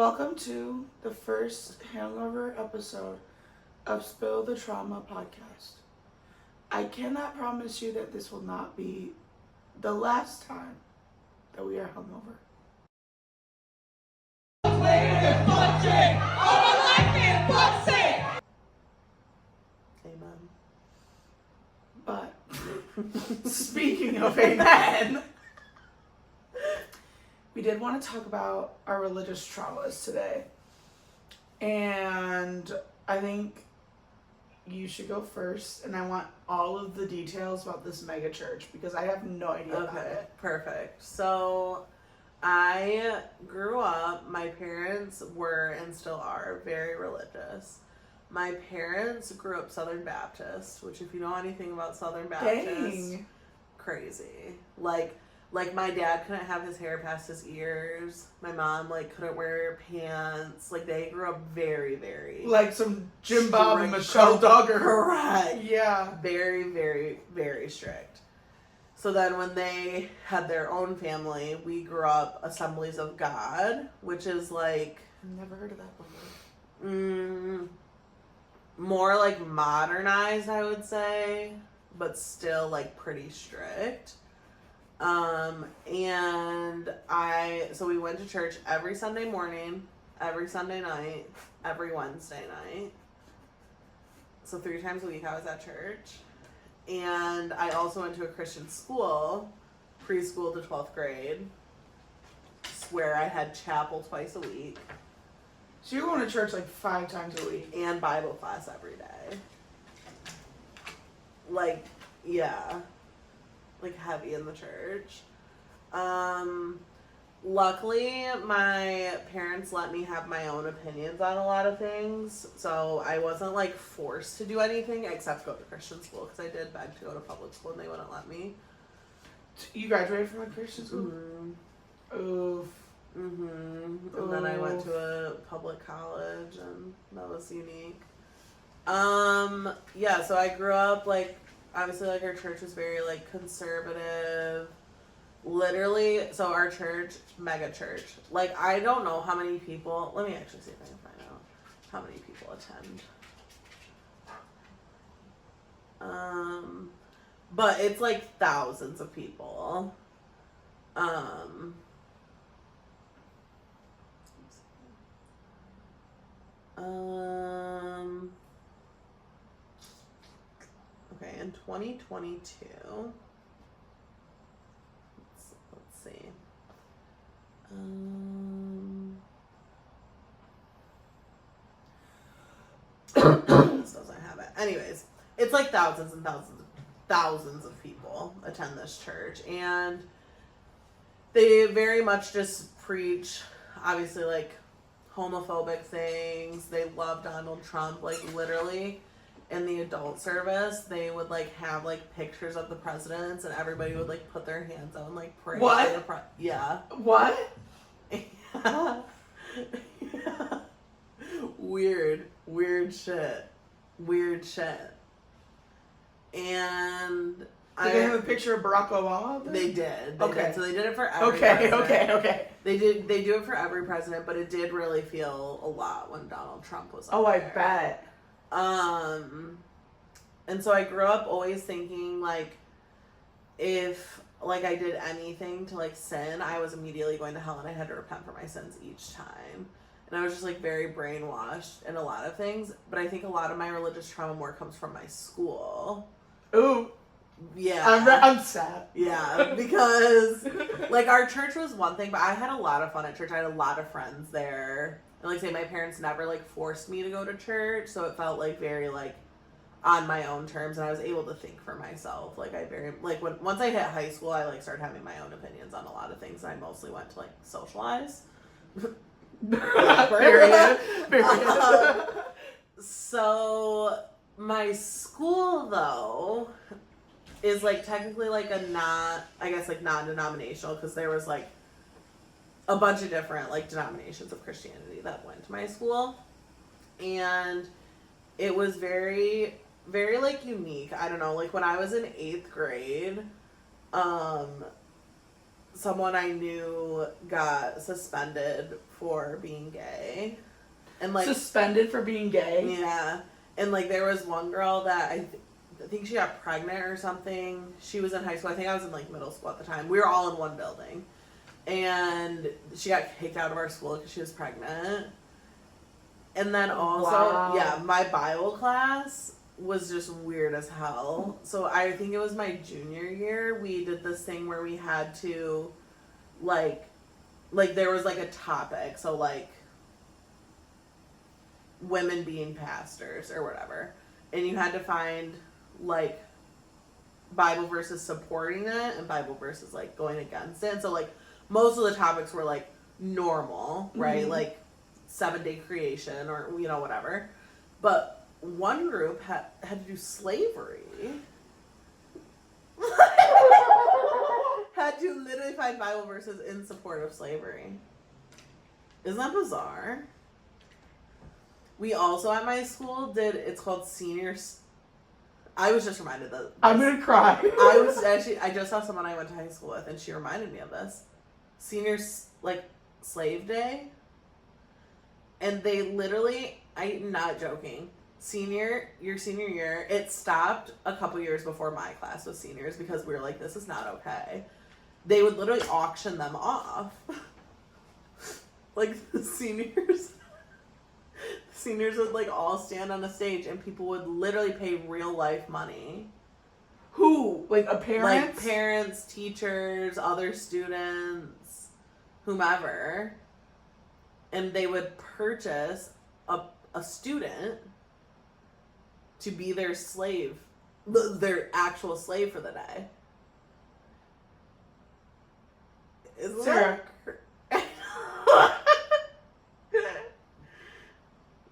Welcome to the first Hangover episode of Spill the Trauma podcast. I cannot promise you that this will not be the last time that we are hungover. Amen. But speaking of amen, we did want to talk about our religious traumas today. And I think you should go first, and I want all of the details about this mega church because I have no idea about it. Perfect. So I grew up, my parents were and still are very religious. My parents grew up Southern Baptist, which if you know anything about Southern Baptist, Dang. crazy. Like my dad couldn't have his hair past his ears. My mom couldn't wear pants. They grew up very, very Like some Jim Bob and Michelle Duggar. Correct. Yeah. Very, very, very strict. So then when they had their own family, we grew up Assemblies of God, which is Never heard of that before. More modernized, I would say, but still pretty strict. So we went to church every Sunday morning, every Sunday night, every Wednesday night. So 3 times a week I was at church. And I also went to a Christian school, preschool to 12th grade, where I had chapel twice a week. So you're going to church 5 times a week? And Bible class every day. Heavy in the church. Luckily, my parents let me have my own opinions on a lot of things, so I wasn't forced to do anything except go to Christian school, because I did beg to go to public school and they wouldn't let me. You graduated from a Christian school? Mm-hmm. Oof. Mm-hmm. And then I went to a public college, and that was unique. Yeah, so I grew up obviously our church was very conservative. Literally, so our church, mega church. I don't know how many people, let me actually see if I can find out how many people attend. But it's thousands of people. Okay, in 2022, let's see. This doesn't have it. Anyways, it's thousands and thousands of people attend this church, and they very much just preach, obviously, homophobic things. They love Donald Trump. Literally, in the adult service, they would have pictures of the presidents, and everybody would put their hands out and pray. What? Yeah. What? Yeah. Yeah. Weird shit. And Did they have a picture of Barack Obama? They did. Okay. So they did it for every president. Okay. They do it for every president, but it did really feel a lot when Donald Trump was up I there. bet. And so I grew up always thinking if I did anything to sin, I was immediately going to hell, and I had to repent for my sins each time. And I was just very brainwashed in a lot of things, but I think a lot of my religious trauma more comes from my school. Ooh. Yeah. I'm sad. Yeah, because our church was one thing, but I had a lot of fun at church. I had a lot of friends there. And say my parents never forced me to go to church, so it felt very on my own terms, and I was able to think for myself. Once I hit high school, I started having my own opinions on a lot of things, and I mostly went to socialize. Period. So my school though is technically a non-denominational, because there was a bunch of different denominations of Christianity that went to my school, and it was very, very unique. I don't know, when I was in 8th grade, someone I knew got suspended for being gay. And like suspended for being gay? Yeah. And like there was one girl that I think she got pregnant or something. She was in high school. I think I was in like middle school at the time. We were all in one building. And she got kicked out of our school because she was pregnant. And then also, yeah, my Bible class was just weird as hell. So I think it was my junior year. We did this thing where we had to, like there was like a topic. So like women being pastors or whatever. And you had to find like Bible verses supporting it and Bible verses like going against it. And so like most of the topics were like normal, right? Mm-hmm. Like 7-day creation or, you know, whatever. But one group had to do slavery. Had to literally find Bible verses in support of slavery. Isn't that bizarre? We also at my school it's called seniors. I was just reminded that. I'm gonna cry. I just saw someone I went to high school with and she reminded me of this. Seniors, like, slave day. And they literally, I'm not joking, your senior year, it stopped a couple years before my class was seniors because we were like, this is not okay. They would literally auction them off. Like, the seniors would like all stand on a stage and people would literally pay real life money. Who? Like a parent? Like parents, teachers, other students, whomever. And they would purchase a student to be their slave, their actual slave for the day. Is Sarah.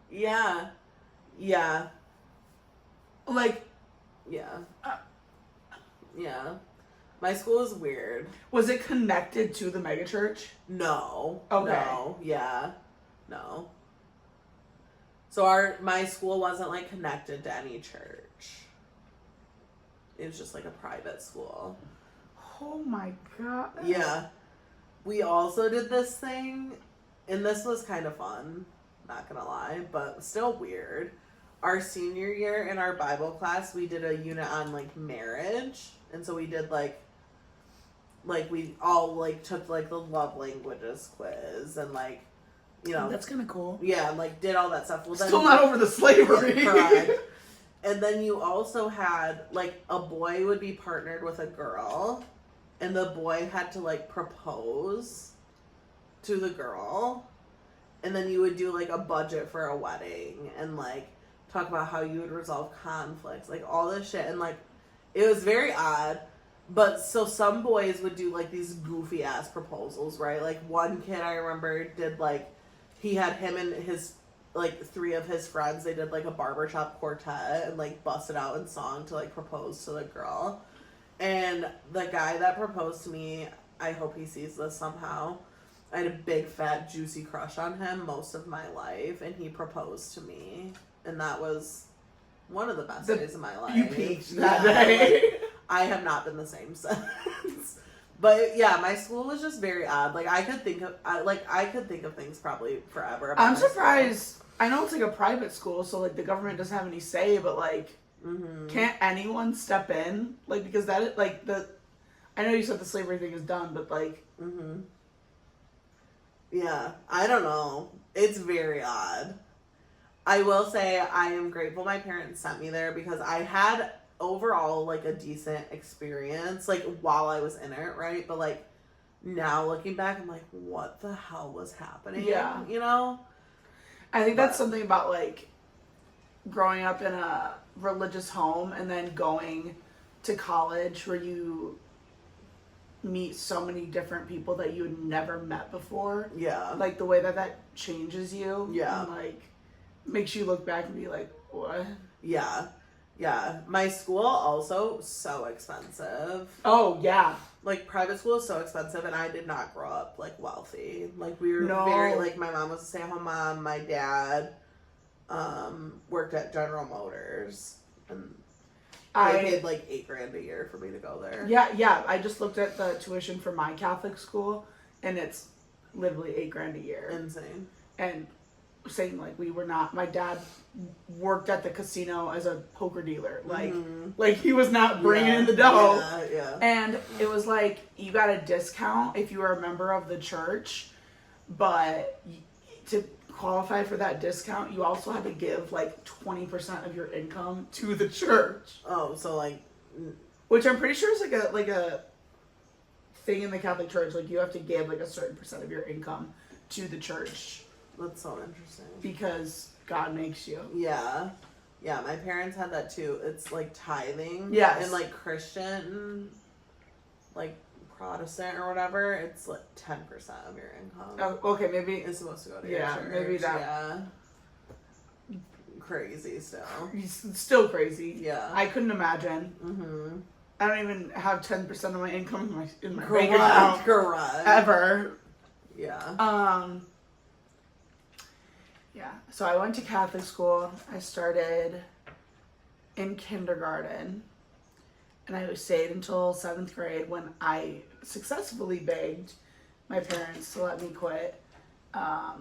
Yeah. Yeah. Like, Yeah. Yeah. My school is weird. was it connected to the megachurch? No. Okay. No. Yeah. No. So my school wasn't like connected to any church. It was just like a private school. Oh my god. Yeah. We also did this thing, and this was kind of fun, not gonna lie, but still weird. Our senior year in our Bible class, we did a unit on like marriage, and so we did like we all like took like the love languages quiz and like, you know, That's kind of cool. yeah, and like did all that stuff. Well, then, Still not over the slavery. correct. And then you also had like a boy would be partnered with a girl, and the boy had to like propose to the girl, and then you would do like a budget for a wedding and like talk about how you would resolve conflicts, like all this shit. And like it was very odd. But so some boys would do like these goofy ass proposals, right? Like one kid I remember did like, he had him and his like 3 of his friends, they did like a barbershop quartet and like busted out in song to like propose to the girl. And the guy that proposed to me, I hope he sees this somehow, I had a big fat juicy crush on him most of my life, and he proposed to me, and that was one of the best days of my life. You peaked that Yeah, day. like, I have not been the same since. But yeah, my school was just very odd. Like I could think of things probably forever. I'm surprised. I know it's like a private school, so like the government doesn't have any say, but like, can't anyone step in? Like, because that is like I know you said the slavery thing is done, but like, yeah, I don't know. It's very odd. I will say I am grateful my parents sent me there because I had overall like a decent experience like while I was in it, right? But like now looking back, I'm like, what the hell was happening? Yeah. You know? I think that's something about like growing up in a religious home and then going to college where you meet so many different people that you had never met before. Yeah. Like the way that changes you. Yeah. And like makes you look back and be like, what? Yeah. Yeah. My school also so expensive. Oh yeah. Like private school is so expensive, and I did not grow up like wealthy. Like we were No. very like, my mom was a stay-at-home mom, my dad worked at General Motors, and They paid like $8,000 a year for me to go there. Yeah. I just looked at the tuition for my Catholic school, and it's literally $8,000 a year. Insane. And saying like we were not. My dad worked at the casino as a poker dealer. Like he was not bringing in the dough. Yeah. And it was like you got a discount if you were a member of the church, but to qualify for that discount, you also had to give like 20% of your income to the church. Oh, so like, which I'm pretty sure is like a thing in the Catholic Church. Like you have to give like a certain percent of your income to the church. That's so interesting. Because God makes you. Yeah. Yeah, my parents had that too. It's like tithing. Yes. And like Christian, like Protestant or whatever, it's like 10% of your income. Oh, okay, maybe. It's supposed to go to your church. Maybe that. Yeah. Crazy still. Still crazy. Yeah. I couldn't imagine. Mm-hmm. I don't even have 10% of my income in my Correct. bank account. Correct. Ever. Yeah. Yeah. So I went to Catholic school. I started in kindergarten. And I stayed until 7th grade when I successfully begged my parents to let me quit. But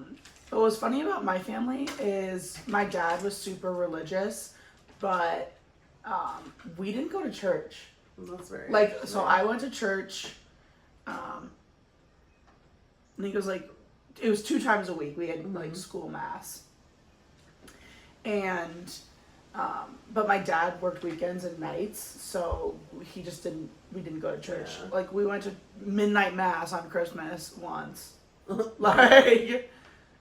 what was funny about my family is my dad was super religious, but we didn't go to church. That's very So I went to church. I think it was 2 times a week. We had like school mass. And but my dad worked weekends and nights, so we didn't go to church. Yeah. Like we went to midnight mass on Christmas once. Like,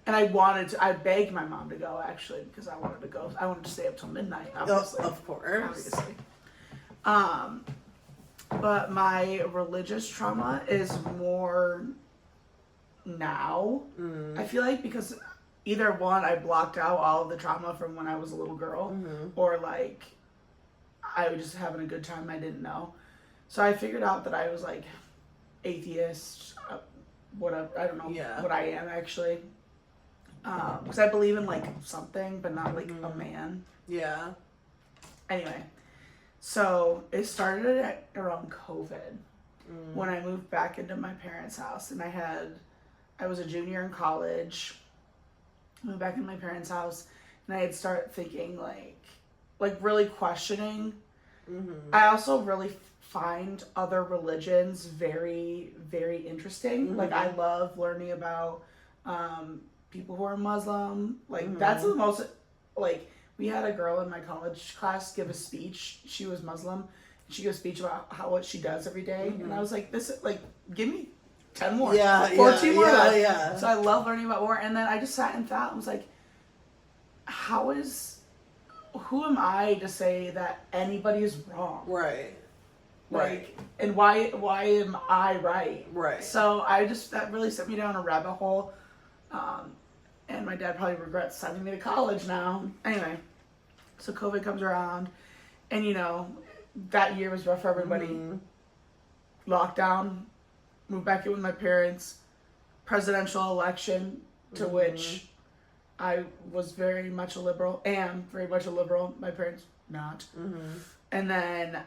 and I begged my mom to go actually because I wanted to go. I wanted to stay up till midnight, obviously. Of course. Obviously. But my religious trauma is more now. I feel like because either one, I blocked out all of the trauma from when I was a little girl, or like I was just having a good time. I didn't know, so I figured out that I was like atheist. Whatever, I don't know what I am actually, because I believe in like something, but not like a man. Yeah. Anyway, so it started at around COVID when I moved back into my parents' house, and I was a junior in college. Moved back into my parents' house, and I had started thinking like really questioning. I also really find other religions very, very interesting. Like I love learning about people who are Muslim. Like that's the most, like we had a girl in my college class give a speech. She was Muslim. She gave a speech about what she does every day, and I was like, give me 10 more. 14 more. Yeah. So I love learning about war. And then I just sat and thought, I was like, who am I to say that anybody is wrong? Right. Like, and why am I right? Right. So that really sent me down a rabbit hole. And my dad probably regrets sending me to college now. Anyway, so COVID comes around, and that year was rough for everybody. Lockdown. Moved back in with my parents, presidential election to which I was very much a liberal, my parents not. And then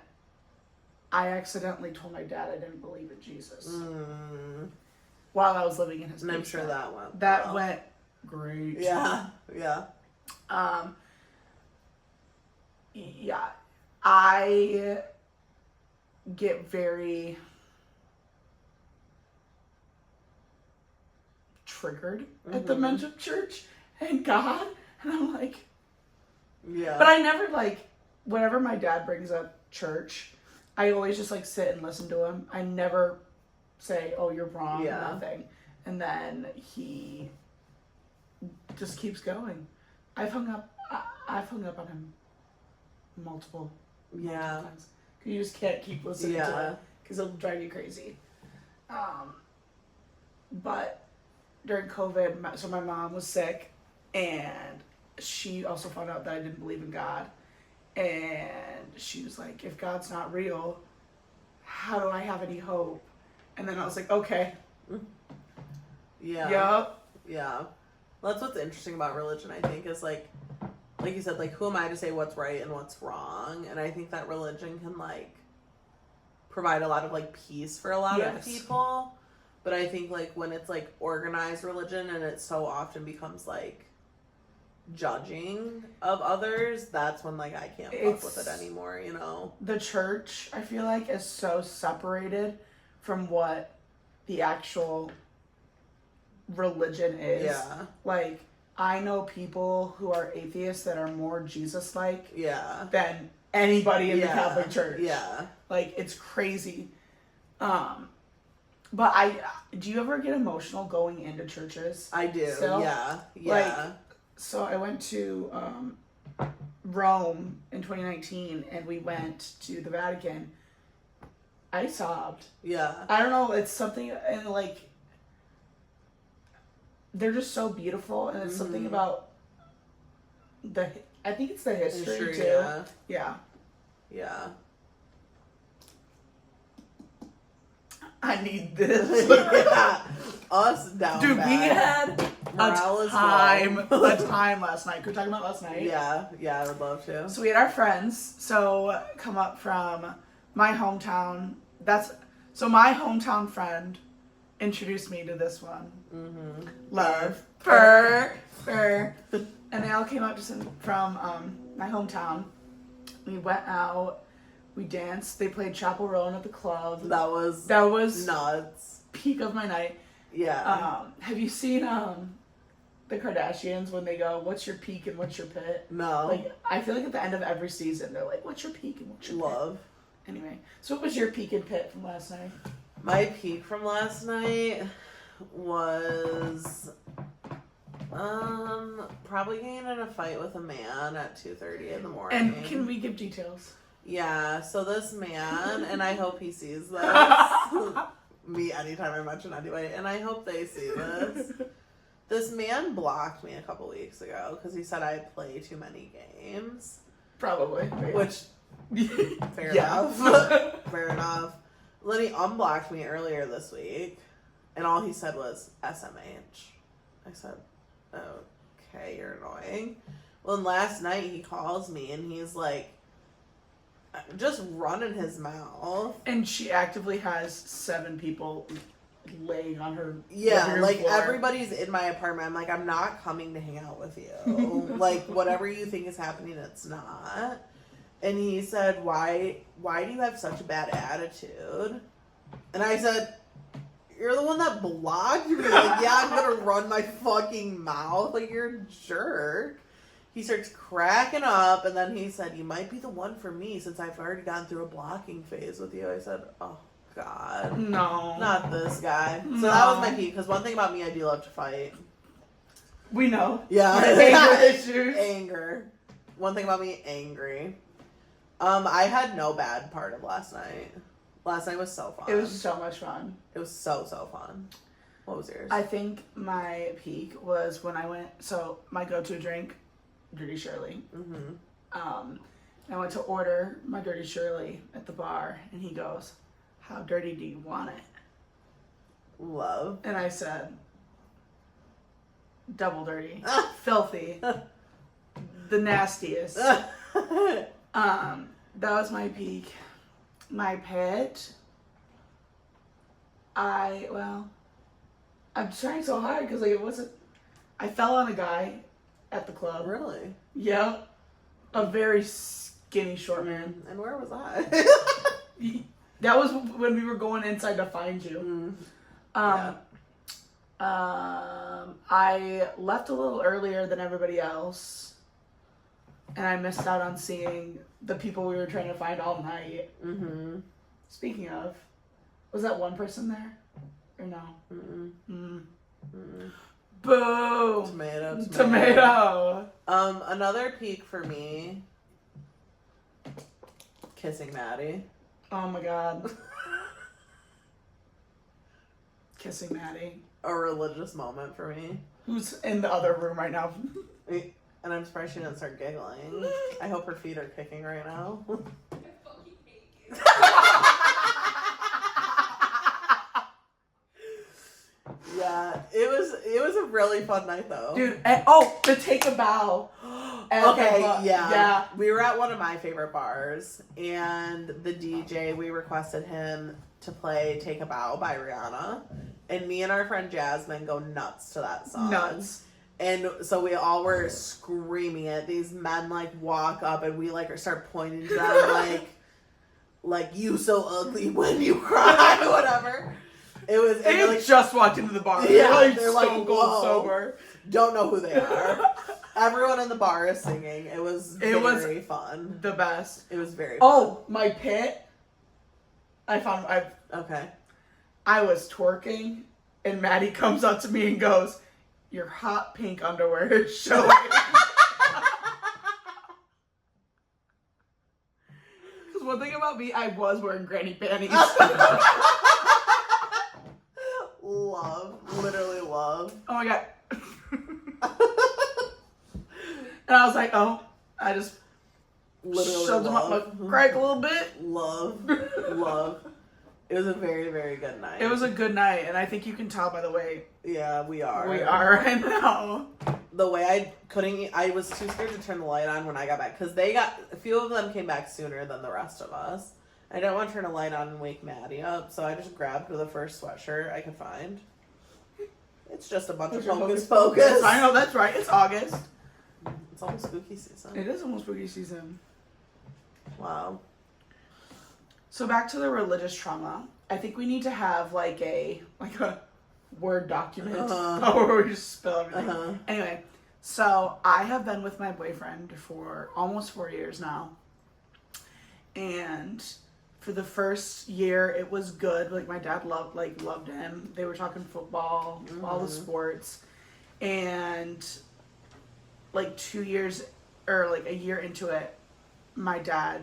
I accidentally told my dad I didn't believe in Jesus while I was living in his basement. And I'm sure that went went great. Yeah. Yeah. I get very triggered at the mention of church and God, and I'm like, but I never whenever my dad brings up church, I always just sit and listen to him. I never say, oh, you're wrong, nothing, and then he just keeps going. I've hung up on him multiple times. You just can't keep listening to it because it'll drive you crazy. But during COVID, so my mom was sick, and she also found out that I didn't believe in God, and she was like, if God's not real, how do I have any hope? And then I was like, okay. Yeah. Yup. Yeah. Well, that's what's interesting about religion, I think, is like you said, like, who am I to say what's right and what's wrong? And I think that religion can, like, provide a lot of, like, peace for a lot of people. But I think, like, when it's, like, organized religion and it so often becomes, like, judging of others, that's when, like, I can't fuck with it anymore, you know? The church, I feel like, is so separated from what the actual religion is. Yeah. Like, I know people who are atheists that are more Jesus-like than anybody in the Catholic Church. Yeah. Like, it's crazy. But do you ever get emotional going into churches? I do. Still? Yeah. Like, so I went to Rome in 2019, and we went to the Vatican. I sobbed. Yeah. I don't know. It's something, and like, they're just so beautiful, and it's something about I think it's the history too. Yeah. Yeah. Yeah. I need this. Yeah. Us down. Dude, bad. we had Morale a time last night. Could we talk about last night? Yeah, I would love to. So we had our friends come up from my hometown. My hometown friend introduced me to this one. Mm-hmm. Love. Purr. And they all came up from my hometown. We went out. We danced. They played Chapel Roan at the club. That was nuts. Peak of my night. Yeah. Have you seen the Kardashians when they go, "What's your peak and what's your pit?" No. Like, I feel like at the end of every season, they're like, "What's your peak and what's your Love. pit?" Anyway, so what was your peak and pit from last night? My peak from last night was probably getting in a fight with a man at 2:30 in the morning. And can we give details? Yeah, so this man, and I hope he sees this. Me anytime I mention anyway, and I hope they see this. This man blocked me a couple weeks ago because he said I play too many games. Probably. Which, fair enough. Fair enough. Then he unblocked me earlier this week, and all he said was SMH. I said, okay, you're annoying. Well, and last night he calls me, and he's like, just running his mouth. And she actively has 7 people laying on her. Yeah, like floor. Everybody's in my apartment. I'm like, I'm not coming to hang out with you. Like, whatever you think is happening, it's not. And he said, why do you have such a bad attitude? And I said, you're the one that blocked me. Like, yeah, I'm gonna run my fucking mouth. Like, you're a jerk. He starts cracking up, and then he said, you might be the one for me since I've already gone through a blocking phase with you. I said, oh, God. No. Not this guy. So that was my peak, because one thing about me, I do love to fight. We know. Yeah. Anger issues. Anger. One thing about me, angry. I had no bad part of last night. Last night was so fun. It was so much fun. It was so fun. What was yours? I think my peak was when I went, so my go-to drink, Dirty Shirley. Mm-hmm. I went to order my Dirty Shirley at the bar, and he goes, how dirty do you want it? Love. And I said, double dirty. Filthy. The nastiest. That was my peak. My pit. I'm trying so hard because like it wasn't. I fell on a guy at the club. Really? Yeah, a very skinny short man. And where was I? That was when we were going inside to find you. I left a little earlier than everybody else, and I missed out on seeing the people we were trying to find all night. Mm-hmm. Speaking of, was that one person there? Or no? Mm-mm. Mm. Boo! Tomato. Another peak for me, kissing Maddie. Oh my God. Kissing Maddie. A religious moment for me. Who's in the other room right now? And I'm surprised she didn't start giggling. I hope her feet are kicking right now. I fucking hate you. Yeah, it was a really fun night though. Dude, to take a bow. Okay, bar. yeah. We were at one of my favorite bars, and the DJ, we requested him to play Take a Bow by Rihanna. And me and our friend Jasmine go nuts to that song. Nuts. And so we all were screaming it. These men, like, walk up, and we, like, start pointing to them, like, you so ugly when you cry, whatever. It was... They like, just walked into the bar. Yeah, they're like so cold sober. Don't know who they are. Everyone in the bar is singing. It was very fun. The best. It was very fun. Oh, my pit. Okay. I was twerking, and Maddie comes up to me and goes, "Your hot pink underwear is showing." Because one thing about me, I was wearing granny panties. Love. Literally love. Oh my god. And I was like, oh, I just Literally shoved them up my crack a little bit. Love. Love. It was a very, very good night. It was a good night, and I think you can tell by the way Yeah, we are. we are right now. The way I was too scared to turn the light on when I got back, because a few of them came back sooner than the rest of us. I didn't want to turn a light on and wake Maddie up, so I just grabbed the first sweatshirt I could find. It's just a bunch of hocus pocus. I know, that's right. It's August. It's almost spooky season. It is almost spooky season. Wow. So back to the religious trauma. I think we need to have like a Word document where we just spill everything. Anyway, so I have been with my boyfriend for almost 4 years now. And for the first year it was good. Like, my dad loved him. They were talking football, all the sports. And like 2 years or like a year into it, my dad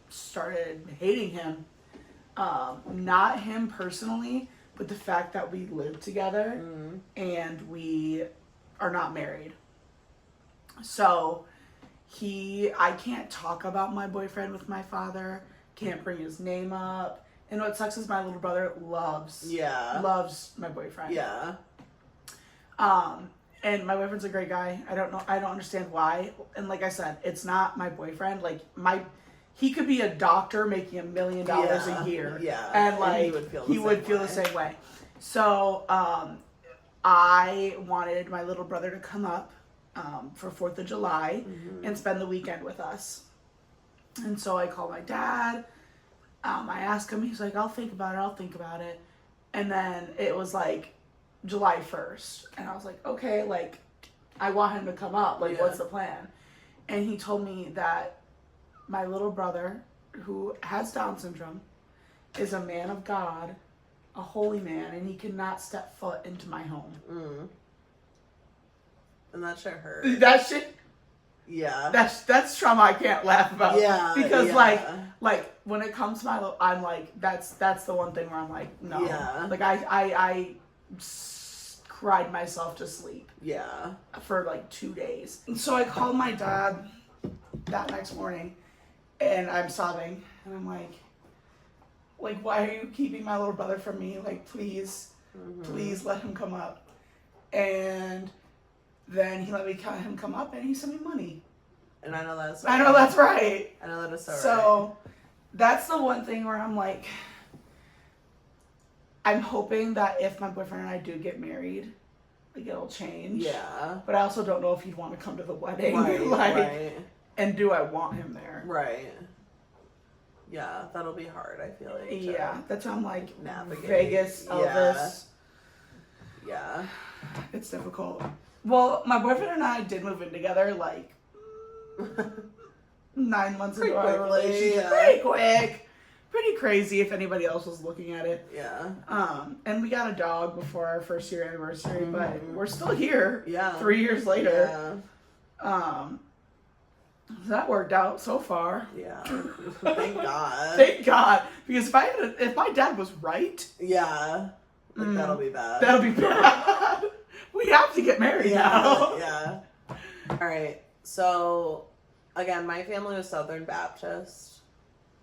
started hating him. Not him personally, but the fact that we live together and we are not married. So I can't talk about my boyfriend with my father, can't bring his name up. And what sucks is my little brother loves my boyfriend. Yeah. And my boyfriend's a great guy. I don't understand why. And like I said, it's not my boyfriend. Like, he could be a doctor making $1 million a year. Yeah. And like, he would feel the same way. So, I wanted my little brother to come up, for 4th of July and spend the weekend with us. And so I called my dad. I asked him, he's like, I'll think about it. And then it was like July 1st. And I was like, okay, like, I want him to come up. Like, what's the plan? And he told me that my little brother, who has Down syndrome, is a man of God, a holy man, and he cannot step foot into my home. And that shit hurt. That shit... Yeah. That's trauma I can't laugh about. Yeah. Because like when it comes to I'm like, that's the one thing where I'm like, no. Yeah. Like I cried myself to sleep. Yeah. For like 2 days. And so I called my dad that next morning and I'm sobbing and I'm like, why are you keeping my little brother from me? Like, please let him come up. And then he let him come up and he sent me money. And I know that's right. I know that's right. I know that is so right. So that's the one thing where I'm like, I'm hoping that if my boyfriend and I do get married, like, it'll change. Yeah. But I also don't know if he'd want to come to the wedding. Right, right. And do I want him there? Right. Yeah, that'll be hard, I feel like. Yeah, that's why I'm like, navigate. Vegas, Elvis. Yeah. It's difficult. Well, my boyfriend and I did move in together, like, 9 months into our relationship. Yeah. Pretty quick. Pretty crazy if anybody else was looking at it. Yeah. And we got a dog before our first year anniversary, but we're still here. Yeah. 3 years later. Yeah. That worked out so far. Yeah. Thank God. Thank God. Because if my dad was right. Yeah. Like, that'll be bad. That'll be bad. We have to get married now. Yeah. All right. So, again, my family was Southern Baptist.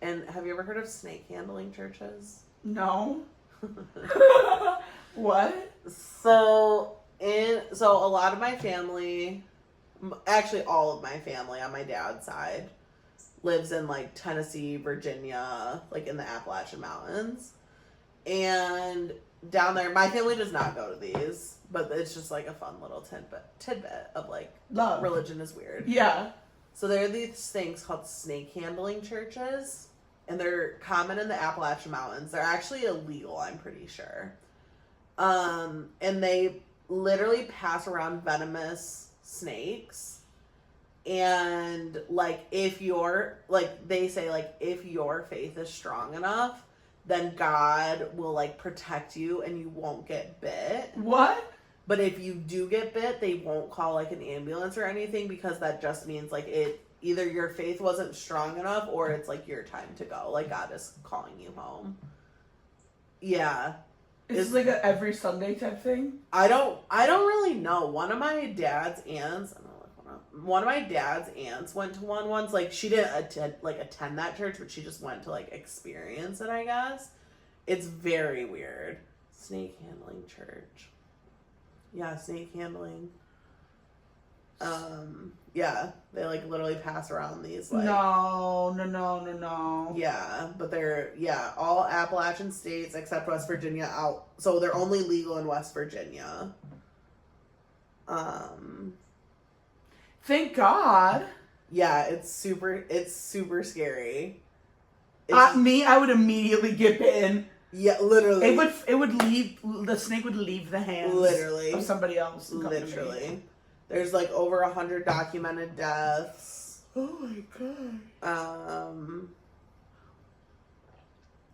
And have you ever heard of snake handling churches? No. What? So a lot of my family, actually all of my family on my dad's side lives in like Tennessee, Virginia, like in the Appalachian Mountains. And down there, my family does not go to these, but it's just like a fun little tidbit of like Love. religion is weird. Yeah. So there are these things called snake handling churches, and they're common in the Appalachian Mountains. They're actually illegal, I'm pretty sure. And they literally pass around venomous snakes. And like if your they say like if your faith is strong enough, then God will like protect you and you won't get bit. What? But if you do get bit, they won't call like an ambulance or anything, because that just means like either your faith wasn't strong enough or it's like your time to go. Like God is calling you home. Yeah. Is this like a every Sunday type thing? I don't really know. One of my dad's aunts went to one once. Like she didn't attend that church, but she just went to like experience it, I guess. It's very weird. Snake handling church. Yeah, snake handling. Yeah, they like literally pass around these like No. Yeah, but they're all Appalachian states except West Virginia out. So they're only legal in West Virginia. Thank God. Yeah, it's super scary. I would immediately get bitten. Yeah, literally. The snake would leave the hands literally of somebody else. And come to me. Literally. There's like over 100 documented deaths. Oh my God.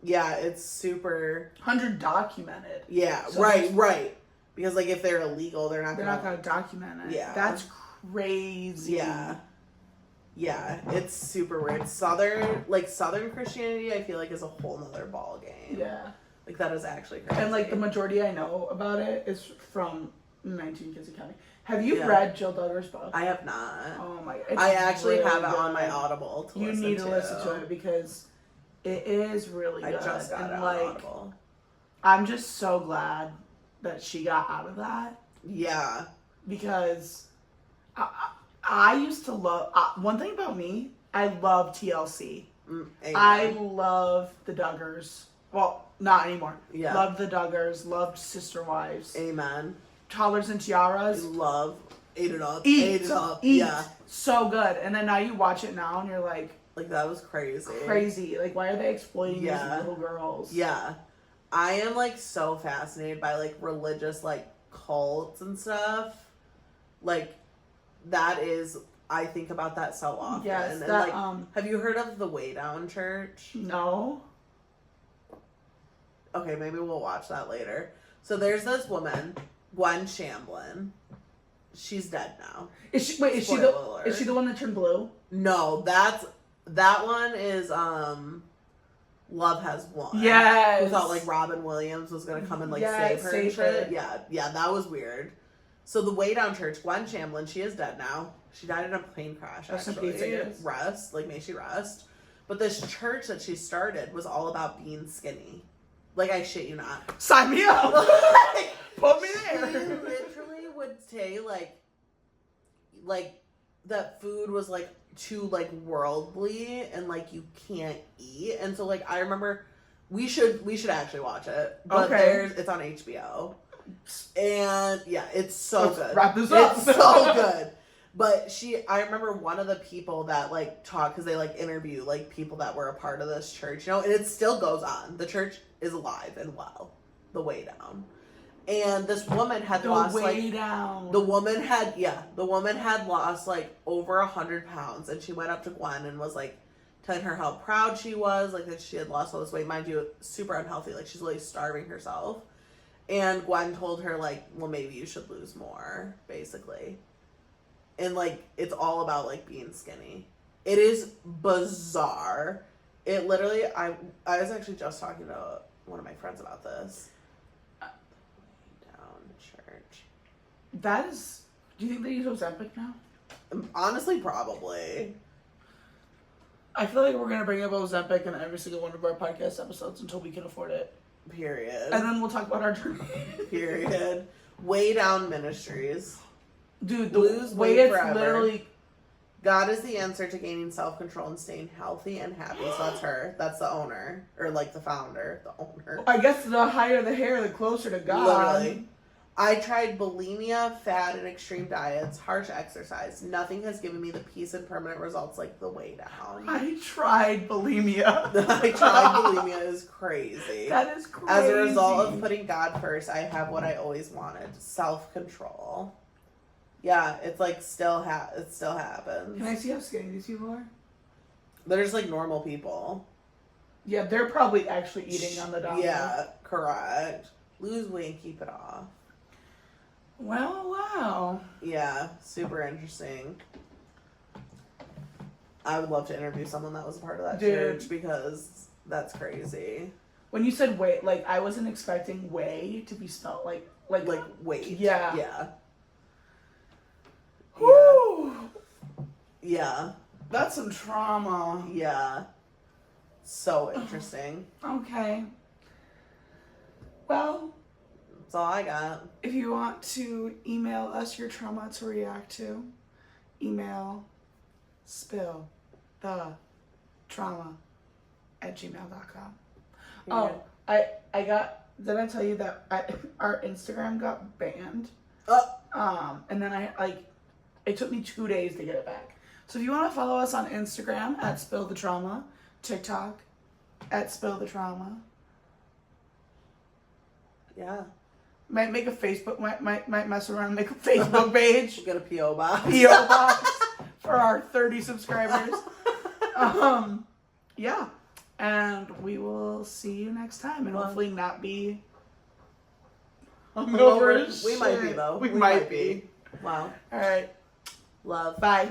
Yeah, it's super 100 documented. Yeah, So right. Because like if they're illegal, they're not gonna document it. Yeah. That's crazy. Yeah, it's super weird. Southern Christianity, I feel like, is a whole nother ball game. Yeah. Like, that is actually crazy. And, like, the majority I know about it is from 19 Kids Academy. Have you read Jill Duggar's book? I have not. Oh, my... I actually really have it good. on my Audible You need to listen to it because it is really good. I just got it on Audible. I'm just so glad that she got out of that. Yeah. Because I used to love... one thing about me, I love TLC. I love the Duggars. Well, not anymore. Yeah. Loved the Duggars. Loved Sister Wives. Amen. Toddlers and Tiaras. Ate it up. Eat. Yeah. So good. And then now you watch it now and you're like... Like, that was crazy. Crazy. Like, why are they exploiting these little girls? Yeah. I am, like, so fascinated by, like, religious, like, cults and stuff. Like, that is... I think about that so often. Yes, and, that, like, have you heard of the Way Down Church? No. Okay, maybe we'll watch that later. So there's this woman, Gwen Shamblin. She's dead now. Is she the one that turned blue? No, that one is Love Has Won. Yes. We thought like Robin Williams was gonna come and like save her and shit. Yeah, that was weird. So the Way Down Church, Gwen Shamblin, she is dead now. She died in a plane crash, actually. Rest. Like, may she rest. But this church that she started was all about being skinny. Like, I shit you not. Sign me up! Put me there! She literally would say, like, that food was, like, too, like, worldly and, like, you can't eat. And so, like, I remember, we should actually watch it. But it's on HBO. And, yeah, it's so good. Wrap this up. It's so good. But I remember one of the people that, like, talked, because they, like, interview, like, people that were a part of this church, you know, and it still goes on. The church is alive and well. The Way Down. And this woman had lost, like... The woman had lost, like, over 100 pounds, and she went up to Gwen and was, like, telling her how proud she was, like, that she had lost all this weight. Mind you, super unhealthy. Like, she's really starving herself. And Gwen told her, like, well, maybe you should lose more, basically. And, like, it's all about, like, being skinny. It is bizarre. It literally, I was actually just talking to one of my friends about this. Down church. That is, do you think they use Ozempic now? Honestly, probably. I feel like we're going to bring up Ozempic in every single one of our podcast episodes until we can afford it. Period. And then we'll talk about our journey. Period. Way Down Ministries. Dude, the Lose way weight it's forever. literally... God is the answer to gaining self-control and staying healthy and happy. So that's her. That's the owner. Or like the founder. The owner. I guess the higher the hair, the closer to God. Literally. I tried bulimia, fad, and extreme diets, harsh exercise. Nothing has given me the peace and permanent results like the way down. I tried bulimia. I tried bulimia is crazy. That is crazy. As a result of putting God first, I have what I always wanted: self-control. Yeah, it's like it still happens. Can I see how skinny these people are? They're just like normal people. Yeah, they're probably actually eating on the dollar. Yeah, correct. Lose weight and keep it off. Well, wow. Yeah, super interesting. I would love to interview someone that was a part of that Dude. church because that's crazy. When you said whey, like, I wasn't expecting whey to be spelled like weight. Yeah. Yeah. Whew. Yeah. That's some trauma. Yeah. So interesting. Okay. Well, That's all I got. if you want to email us your trauma to react to, email spillthetrauma@gmail.com. Oh, I got, did I tell you that our Instagram got banned? And then it took me 2 days to get it back. So if you want to follow us on Instagram @spillthetrauma, TikTok @spillthetrauma. Yeah. Might make a Facebook, might mess around and make a Facebook page. Get a P.O. box. P.O. box for our 30 subscribers. Yeah. And we will see you next time. And hopefully not be hungover as We might be shit. though. We might be. Wow. All right. Love. Bye.